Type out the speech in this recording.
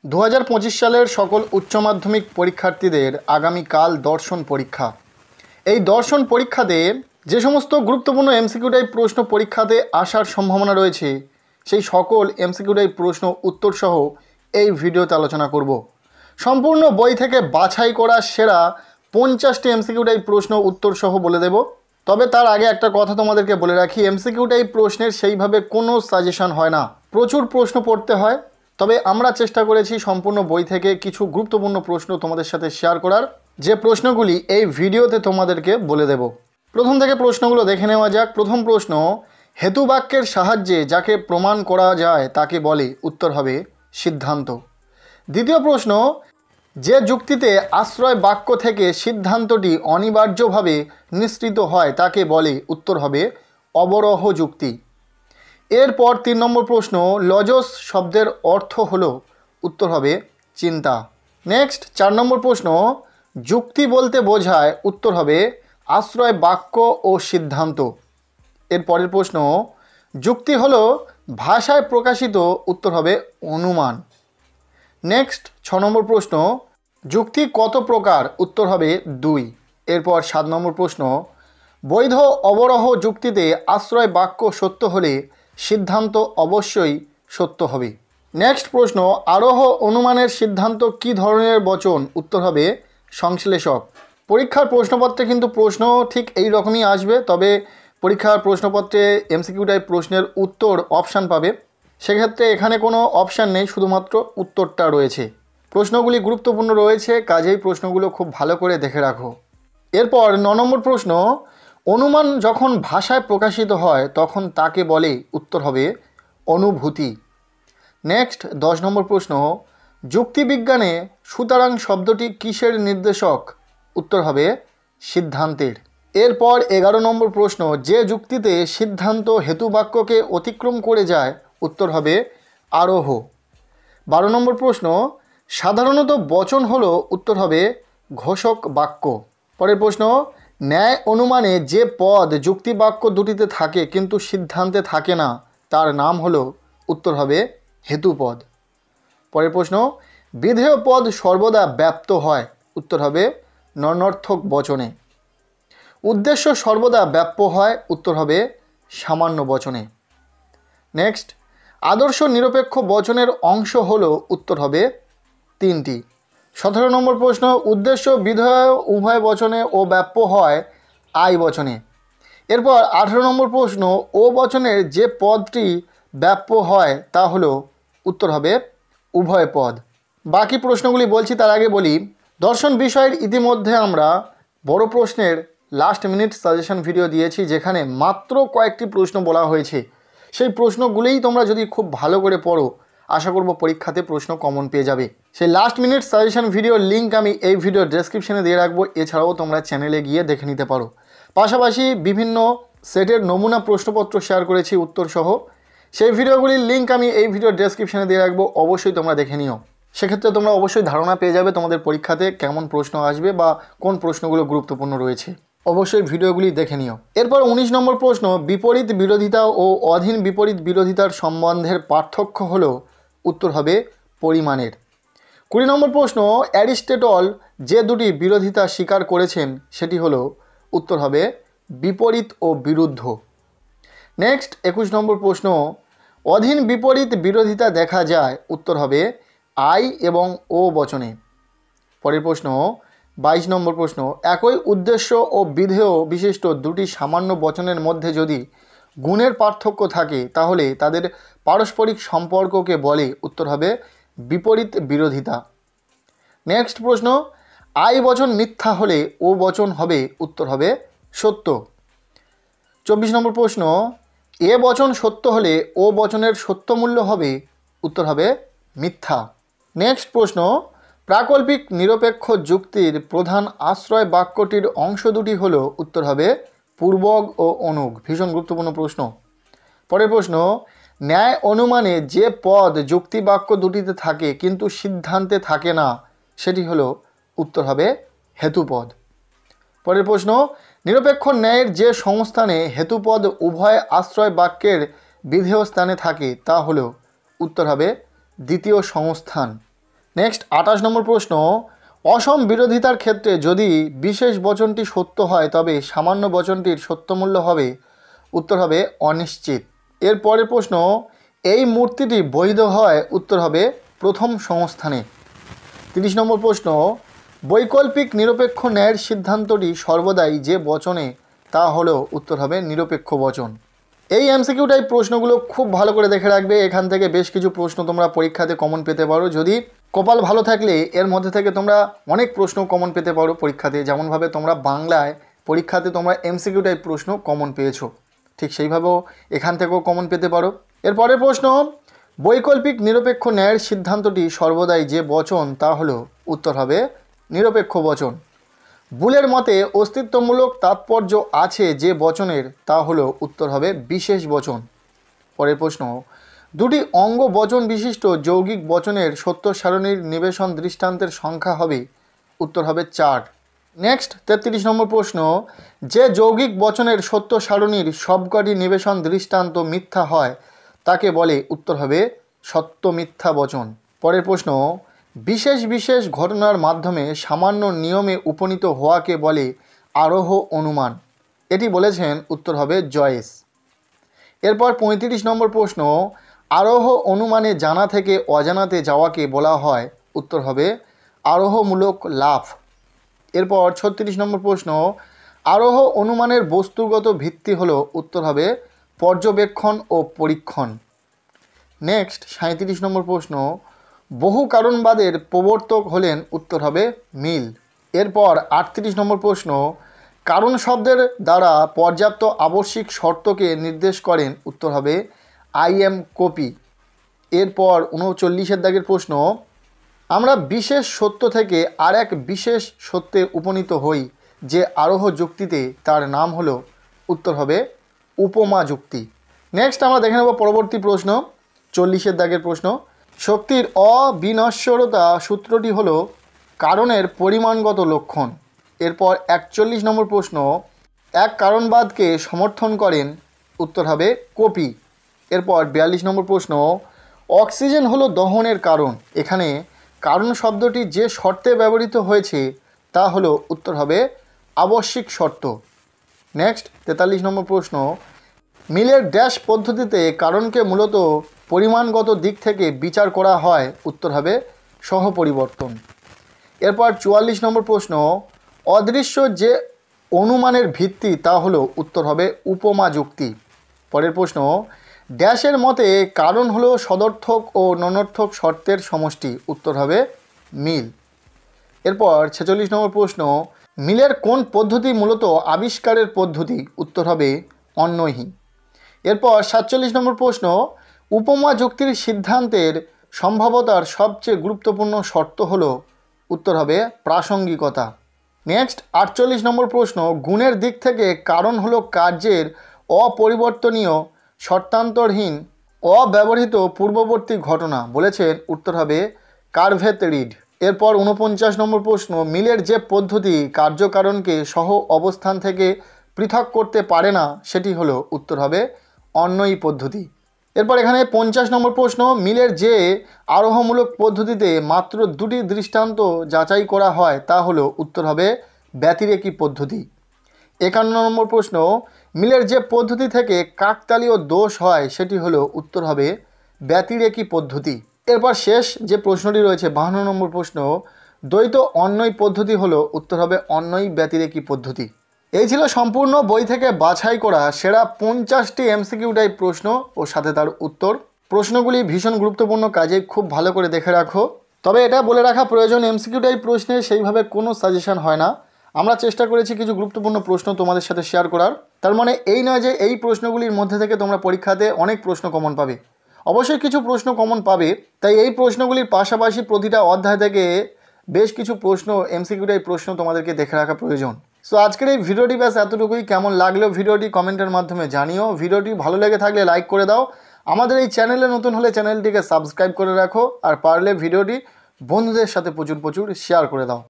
2025 সালের সকল উচ্চ মাধ্যমিক পরীক্ষার্থীদের আগামীকাল দর্শন পরীক্ষা। এই দর্শন পরীক্ষাতে যে সমস্ত গুরুত্বপূর্ণ এমসিকিউ টাইপ প্রশ্ন পরীক্ষাতে আসার সম্ভাবনা রয়েছে সেই সকল এমসিকিউ টাইপ প্রশ্ন উত্তর সহ এই ভিডিওতে আলোচনা করব। সম্পূর্ণ বই থেকে বাছাই করা সেরা 50টি এমসিকিউ টাইপ প্রশ্ন উত্তর সহ বলে দেব। তবে তার আগে একটা কথা তোমাদেরকে বলে রাখি, এমসিকিউ টাইপ প্রশ্নের সেইভাবে কোনো সাজেশন হয় না, প্রচুর প্রশ্ন পড়তে হয়। তবে আমরা চেষ্টা করেছি সম্পূর্ণ বই থেকে কিছু গুরুত্বপূর্ণ প্রশ্ন তোমাদের সাথে শেয়ার করার, যে প্রশ্নগুলি এই ভিডিওতে তোমাদেরকে বলে দেব। প্রথম থেকে প্রশ্নগুলো দেখে নেওয়া যাক। প্রথম প্রশ্ন, হেতু বাক্যের সাহায্যে যাকে প্রমাণ করা যায় তাকে বলে, উত্তর হবে সিদ্ধান্ত। দ্বিতীয় প্রশ্ন, যে যুক্তিতে আশ্রয় বাক্য থেকে সিদ্ধান্তটি অনিবার্যভাবে নিঃসৃত হয় তাকে বলে, উত্তর হবে অবরোহ যুক্তি। এরপর 3 নম্বর প্রশ্ন, লজস শব্দের অর্থ হলো, উত্তর হবে চিন্তা। নেক্সট 4 নম্বর প্রশ্ন, যুক্তি বলতে বোঝায়, উত্তর হবে আশ্রয় বাক্য ও সিদ্ধান্ত। এর পরের প্রশ্ন, যুক্তি হলো ভাষায় প্রকাশিত, উত্তর হবে অনুমান। নেক্সট 6 নম্বর প্রশ্ন, যুক্তি কত প্রকার, উত্তর হবে 2। এরপর 7 নম্বর প্রশ্ন, বৈধ অবরোহ যুক্তিতে আশ্রয় বাক্য সত্য হলে সিদ্ধান্ত অবশ্যই সত্য হবে। নেক্সট প্রশ্ন, আরোহ অনুমানের সিদ্ধান্ত কি ধরনের বচন, উত্তর হবে সংশ্লেষক। পরীক্ষার প্রশ্নপত্রে কিন্তু প্রশ্ন ঠিক এই রকমই আসবে, তবে পরীক্ষার প্রশ্নপত্রে এমসিকিউ টাইপ প্রশ্নের উত্তর অপশান পাবে, সেক্ষেত্রে এখানে কোনো অপশান নেই, শুধুমাত্র উত্তরটা রয়েছে। প্রশ্নগুলি গুরুত্বপূর্ণ রয়েছে, কাজেই প্রশ্নগুলো খুব ভালো করে দেখে রাখো। এরপর 9 নম্বর প্রশ্ন, অনুমান যখন ভাষায় প্রকাশিত হয় তখন তাকে বলে, উত্তর হবে অনুভূতি। নেক্সট 10 নম্বর প্রশ্ন, যুক্তিবিজ্ঞানে সুতরাং শব্দটি কিসের নির্দেশক, উত্তর হবে সিদ্ধান্তের। এরপর 11 নম্বর প্রশ্ন, যে যুক্তিতে সিদ্ধান্ত হেতুবাক্যকে অতিক্রম করে যায়, উত্তর হবে আরোহ। 12 নম্বর প্রশ্ন, সাধারণত বচন হলো, উত্তর হবে ঘোষক বাক্য। পরের প্রশ্ন, ন্যায় অনুমানে যে পদ যুক্তিবাক্য দুটিতে থাকে কিন্তু সিদ্ধান্তে থাকে না তার নাম হলো, উত্তর হবে হেতুপদ। পরের প্রশ্ন, বিধেয় পদ সর্বদা ব্যাপ্ত হয়, উত্তর হবে ননর্থক বচনে। উদ্দেশ্য সর্বদা ব্যাপ্য হয়, উত্তর হবে সামান্য বচনে। নেক্সট, আদর্শ নিরপেক্ষ বচনের অংশ হলো, উত্তর হবে 3টি। 17 নম্বর প্রশ্ন, উদ্দেশ্য বিধেয় উভয় বচনে ও ব্যাপ্য হয় আই বচনে। এরপর 18 নম্বর প্রশ্ন, ও বচনের যে পদটি ব্যাপ্য হয় তা হলো, উত্তর হবে উভয় পদ। বাকি প্রশ্নগুলি বলছি, তার আগে বলি দর্শন বিষয়ের ইতিমধ্যে আমরা বড় প্রশ্নের লাস্ট মিনিট সাজেশন ভিডিও দিয়েছি, যেখানে মাত্র কয়েকটি প্রশ্ন বলা হয়েছে। সেই প্রশ্নগুলিই তোমরা যদি খুব ভালো করে পড়ো, আশা করব পরীক্ষাতে প্রশ্ন কমন পেয়ে যাবে। সেই লাস্ট মিনিট সাজেশন ভিডিওর লিঙ্ক আমি এই ভিডিও ডেসক্রিপশনে দিয়ে রাখবো, এছাড়াও তোমরা চ্যানেলে গিয়ে দেখে নিতে পারো। পাশাপাশি বিভিন্ন সেটের নমুনা প্রশ্নপত্র শেয়ার করেছি উত্তর সহ, সেই ভিডিওগুলির লিঙ্ক আমি এই ভিডিও ডেসক্রিপশনে দিয়ে রাখবো, অবশ্যই তোমরা দেখে নিও। সেক্ষেত্রে তোমরা অবশ্যই ধারণা পেয়ে যাবে তোমাদের পরীক্ষাতে কেমন প্রশ্ন আসবে বা কোন প্রশ্নগুলো গুরুত্বপূর্ণ রয়েছে, অবশ্যই ভিডিওগুলি দেখে নিও। এরপর 19 নম্বর প্রশ্ন, বিপরীত বিরোধিতা ও অধীন বিপরীত বিরোধিতার সম্বন্ধের পার্থক্য হলো, উত্তর হবে পরিমাণের। 20 নম্বর প্রশ্ন, অ্যারিস্টটল যে দুটি বিরোধিতা স্বীকার করেছেন সেটি হলো, উত্তর হবে বিপরীত ও বিরুদ্ধ। নেক্সট 21 নম্বর প্রশ্ন, অধীন বিপরীত বিরোধিতা দেখা যায়, উত্তর হবে আই এবং ও বচনে। পরের প্রশ্ন 22 নম্বর প্রশ্ন, একই উদ্দেশ্য ও বিধেয় বিশিষ্ট দুটি সামান্য বচনের মধ্যে যদি গুণের পার্থক্য থাকে তাহলে তাদের পারস্পরিক সম্পর্ককে বলে, উত্তর হবে বিপরীত বিরোধিতা। নেক্সট প্রশ্ন, আই বচন মিথ্যা হলে ও বচন হবে, উত্তর হবে সত্য। 24 নম্বর প্রশ্ন, এ বচন সত্য হলে ও বচনের সত্য মূল্য হবে, উত্তর হবে মিথ্যা। নেক্সট প্রশ্ন, প্রাকল্পিক নিরপেক্ষ যুক্তির প্রধান আশ্রয় বাক্যটির অংশ দুটি হলো, উত্তর হবে পূর্বক ও অনুগ। ভীষণ গুরুত্বপূর্ণ প্রশ্ন। পরের প্রশ্ন, ন্যায় অনুমানে যে পদ যুক্তি বাক্য দুটিতে থাকে কিন্তু সিদ্ধান্তে থাকে না সেটি হলো, উত্তর হবে হেতুপদ। পরের প্রশ্ন, নিরপেক্ষ ন্যায়ের যে সংস্থানে হেতুপদ উভয় আশ্রয় বাক্যের বিধেয় স্থানে থাকে তা হলো, উত্তর হবে দ্বিতীয় সংস্থান। নেক্সট 28 নম্বর প্রশ্ন, অসম বিরোধিতার ক্ষেত্রে যদি বিশেষ বচনটি সত্য হয় তবে সামান্য বচনটির সত্যমূল্য হবে, উত্তর হবে অনিশ্চিত। এর পরের প্রশ্ন, এই মূর্তিটি বৈধ হয়, উত্তর হবে প্রথম সংস্থানে। 30 নম্বর প্রশ্ন, বৈকল্পিক নিরপেক্ষ ন্যায়ের সিদ্ধান্তটি সর্বদাই যে বচনে, তা হলো, উত্তর হবে নিরপেক্ষ বচন। এই এমসিকিউ টাইপ প্রশ্নগুলো খুব ভালো করে দেখে রাখবে, এখান থেকে বেশ কিছু প্রশ্ন তোমরা পরীক্ষাতে কমন পেতে পারো। যদি কপাল ভালো থাকলে এর মধ্যে থেকে তোমরা অনেক প্রশ্ন কমন পেতে পারো পরীক্ষাতে, যেমনভাবে তোমরা বাংলায় পরীক্ষাতে তোমরা এমসিকিউ টাইপ প্রশ্ন কমন পেয়েছো, ঠিক সেইভাবেও এখান থেকেও কমন পেতে পারো। এর পরের প্রশ্ন, বৈকল্পিক নিরপেক্ষ ন্যায়ের সিদ্ধান্তটি সর্বদাই যে বচন, তা হলো, উত্তর হবে নিরপেক্ষ বচন। বুলের মতে অস্তিত্বমূলক তাৎপর্য আছে যে বচনের, তা হলো, উত্তর হবে বিশেষ বচন। পরের প্রশ্ন, দুটি অঙ্গ বচন বিশিষ্ট যৌগিক বচনের সত্য সারণীর নিবেশন দৃষ্টান্তের সংখ্যা হবে, উত্তর হবে 4। নেক্সট 33 নম্বর প্রশ্ন, যে যৌগিক বচনের সত্য সারণীর সবকটি নিবেশন দৃষ্টান্ত মিথ্যা হয় তাকে বলে, উত্তর হবে সত্য মিথ্যা বচন। পরের প্রশ্ন, বিশেষ বিশেষ ঘটনার মাধ্যমে সামান্য নিয়মে উপনীত হওয়াকে বলে আরোহ অনুমান, এটি বলেছেন, উত্তর হবে জয়েস। এরপর 35 নম্বর প্রশ্ন, আরোহ অনুমানে জানা থেকে অজানাতে যাওয়াকে বলা হয়, উত্তর হবে আরোহমূলক লাভ। এরপর 36 নম্বর প্রশ্ন, আরোহ অনুমানের বস্তুগত ভিত্তি হলো, উত্তর হবে পর্যবেক্ষণ ও পরীক্ষণ। নেক্সট 37 নম্বর প্রশ্ন, বহু কারণবাদের প্রবর্তক হলেন, উত্তর হবে মিল। এরপর 38 নম্বর প্রশ্ন, কারণ শব্দের দ্বারা পর্যাপ্ত আবশ্যিক শর্তকে নির্দেশ করেন, উত্তর হবে আই এম কপি। এরপর 39 দাগের প্রশ্ন, আমরা বিশেষ সত্য থেকে আর এক বিশেষ সত্যে উপনীত হই যে আরোহ যুক্তিতে, তার নাম হলো, উত্তর হবে উপমা যুক্তি। নেক্সট আমরা দেখে নেব পরবর্তী প্রশ্ন, 40 দাগের প্রশ্ন, শক্তির অবিনশ্বরতা সূত্রটি হলো কারণের পরিমাণগত লক্ষণ। এরপর 41 নম্বর প্রশ্ন, এক কারণবাদকে সমর্থন করেন, উত্তর হবে কপি। এরপর 42 নম্বর প্রশ্ন, অক্সিজেন হলো দহনের কারণ, এখানে কারণ শব্দটি যে শর্তে ব্যবহৃত হয়েছে তা হলো, উত্তর হবে আবশ্যিক শর্ত। নেক্সট 43 নম্বর প্রশ্ন, মিলের ড্যাশ পদ্ধতিতে কারণকে মূলত পরিমাণগত দিক থেকে বিচার করা হয়, উত্তর হবে সহপরিবর্তন। এরপর 44 নম্বর প্রশ্ন, অদৃশ্য যে অনুমানের ভিত্তি, তা হলো, উত্তর হবে উপমা যুক্তি। পরের প্রশ্ন, ড্যাশের মতে কারণ হলো সদর্থক ও ননর্থক শর্তের সমষ্টি, উত্তর হবে মিল। এরপর 46 নম্বর প্রশ্ন, মিলের কোন পদ্ধতি মূলত আবিষ্কারের পদ্ধতি, উত্তর হবে অন্যহী। এরপর 47 নম্বর প্রশ্ন, উপমা যুক্তির সিদ্ধান্তের সম্ভাব্যতার সবচেয়ে গুরুত্বপূর্ণ শর্ত হলো, উত্তর হবে প্রাসঙ্গিকতা। নেক্সট 48 নম্বর প্রশ্ন, গুণের দিক থেকে কারণ হলো কার্যের অপরিবর্তনীয় শর্তান্তরহীন অব্যবহৃত পূর্ববর্তী ঘটনা, বলেছেন, উত্তর হবে কারভেত রিড। এরপর 49 নম্বর প্রশ্ন, মিলের যে পদ্ধতি কার্যকারণকে সহ অবস্থান থেকে পৃথক করতে পারে না সেটি হলো, উত্তর হবে অন্যই পদ্ধতি। এরপর এখানে 50 নম্বর প্রশ্ন, মিলের যে আরোহমূলক পদ্ধতিতে মাত্র দুটি দৃষ্টান্ত যাচাই করা হয় তা হলো, উত্তর হবে ব্যতিরেকী পদ্ধতি। 51 নম্বর প্রশ্ন, মিলের যে পদ্ধতি থেকে কাকতালীয় দোষ হয় সেটি হলো, উত্তর হবে ব্যতিরেকী পদ্ধতি। এরপর শেষ যে প্রশ্নটি রয়েছে 52 নম্বর প্রশ্ন, দ্বৈত অন্যই পদ্ধতি হলো, উত্তর হবে অন্যই ব্যতিরেকী পদ্ধতি। এই ছিল সম্পূর্ণ বই থেকে বাছাই করা সেরা 50টি এমসিকিউ টাইপ প্রশ্ন ও সাথে তার উত্তর। প্রশ্নগুলি ভীষণ গুরুত্বপূর্ণ, কাজে খুব ভালো করে দেখে রাখো। তবে এটা বলে রাখা প্রয়োজন, এমসিকিউ টাইপ প্রশ্নে সেইভাবে কোনো সাজেশন হয় না। আমরা চেষ্টা করেছি কিছু গুরুত্বপূর্ণ প্রশ্ন তোমাদের সাথে শেয়ার করার, তার মানে এই নয় যে এই প্রশ্নগুলির মধ্যে থেকে তোমরা পরীক্ষাতে অনেক প্রশ্ন কমন পাবে। অবশ্যই কিছু প্রশ্ন কমন পাবে, তাই এই প্রশ্নগুলির পাশাপাশি প্রতিটা অধ্যায় থেকে বেশ কিছু প্রশ্ন এমসিকিউ টাইপ প্রশ্ন তোমাদেরকে দেখে রাখা প্রয়োজন। সো আজকের এই ভিডিওটি ব্যাস এতটুকুই। কেমন লাগলো ভিডিওটি কমেন্টের মাধ্যমে জানিও। ভিডিওটি ভালো লেগে থাকলে লাইক করে দাও। আমাদের এই চ্যানেলে নতুন হলে চ্যানেলটিকে সাবস্ক্রাইব করে রাখো, আর পারলে ভিডিওটি বন্ধুদের সাথে প্রচুর শেয়ার করে দাও।